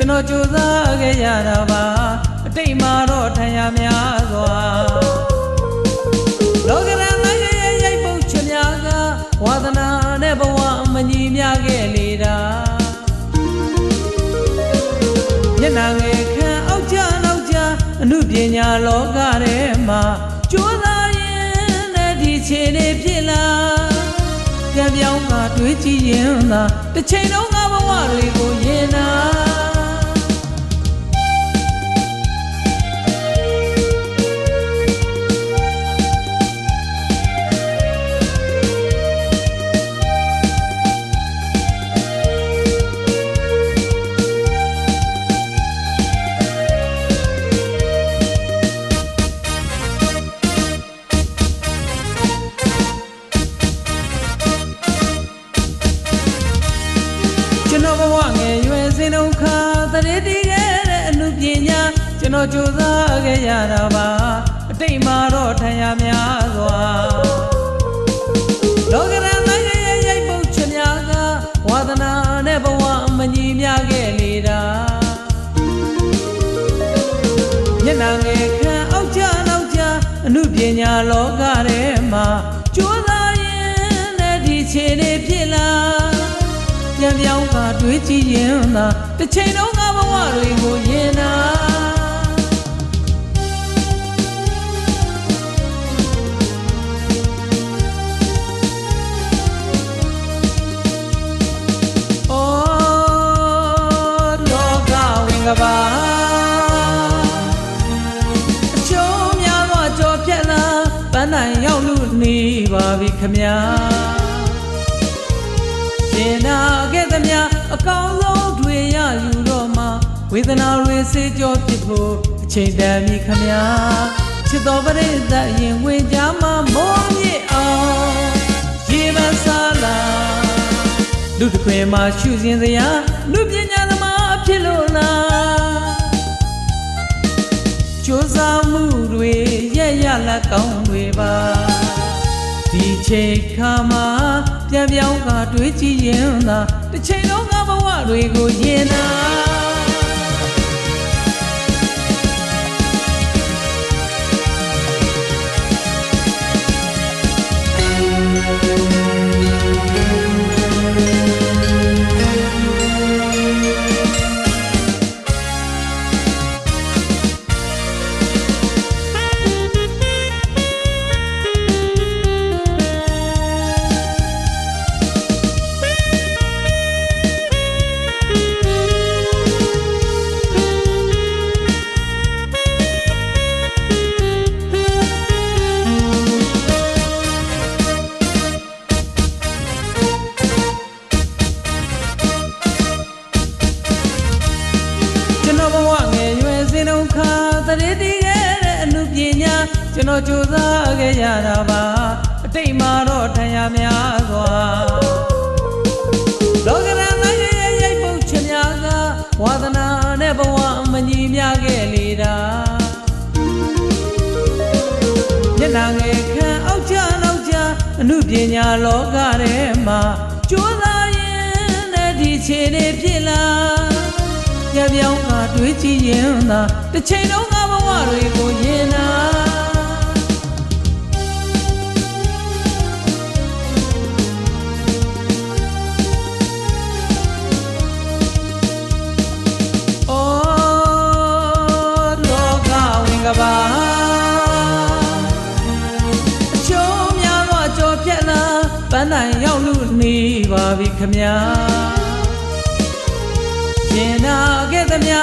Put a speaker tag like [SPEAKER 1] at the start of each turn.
[SPEAKER 1] ကျွန်တော်ကြိုးစားခဲ့ရတာပါအတိတ်မှာတော့ထံရများစွာလောကရန်နိုင်ငံရဲ့ရိုက်ပုတ်ချများကဝါသနာနဲ့ဘဝမညီမျှခဲ့လေတာမျက်နှာငယ်ခံအောက်ကြနောက်ကြအမှုပညာလောကထဲမှာကြိုးစားရင်နဲ့ဒီခြေနေဖြစ်လာပြန်ပြောင်းကတွေးကြည့်ရင်သာတစ်ချိန်လုံးကဘဝတွေကိုရင်နာကျွန်တော်ဘဝငယ်ရွယ်စဉ်ဒုက္ခတရေတည်ခဲ့တဲ့အမှုပညာကျွန်တော်ကြိုးစားခဲ့ရတာပါအတိတ်မှာတော့ထံရများစွာလောကရန်နိုင်ငံရဲ့ရိုက်ပုတ်ချများကဝါသနာနဲ့ဘဝမညီမျှခဲ့လေတာမျက်နှာငယ်ခံအောက်ကြနောက်ကြအမှုပညာလောကထဲမှာကြိုးစားရင်နဲ့ဒီခြေနေဖြစ်လာပြန်ပြောင်းကတွေးကြည့်ရင်သာတစ်ချိန်လုံးကဘဝတွေကိုရင်နာလောကဝင်ကပါအကျိုးများသောကြော်ဖြတ်လာပန်းတိုင်ရောက်လူနေပါပြီခမညာရှင်နာခဲ့သမျှအကောင်းဆုံးတွေရယူတော့မှဝေဒနာတွေစေကြောဖြစ်ဖို့အချိန်တန်ပြီခမညာချစ်တော်ပရိသတ်ရင်ဝင်ကြမှာမောမြင့်အောင်ရေမစားလာလူတစ်ခွင်မှာရှုစဉ်စရာလူပညာသမားဖြစ်လို့လားကြိုးစားမှုတွေရဲ့ရလက်ကောင်းတွေပါဒီချိန်ခါမှာပြန်ပြောင်းကတွေးကြည့်ရင်သာတစ်ချိန်လုံးကဘဝတွေကိုရင်နာကျွန်တော်ဘဝငယ်ရွယ်စဉ်ဒုက္ခတရေတည်ခဲ့တဲ့အမှုပညာကျွန်တော်ကြိုးစားခဲ့ရတာပါအတိတ်မှာတော့ထံရများစွာလောကရန်နိုင်ငံရဲ့ရိုက်ပုတ်ချများကဝါသနာနဲ့ဘဝမညီမျှခဲ့လေတာမျက်နှာငယ်ခံအောက်ကြနောက်ကြအမှုပညာလောကထဲမှာကြိုးစားရင်နဲ့ဒီခြေနေဖြစ်လာပြန်ပြောင်းကတွေးကြည့်ရင်သာတစ်ချိန်လုံးကဘဝတွေကိုရင်နာလောကဝင်ကပါအကျိုးများသောကြော်ဖြတ်လာပန်းတိုင်ရောက်လူနေပါပြီခမညာရှင်နာခဲ့သမျှ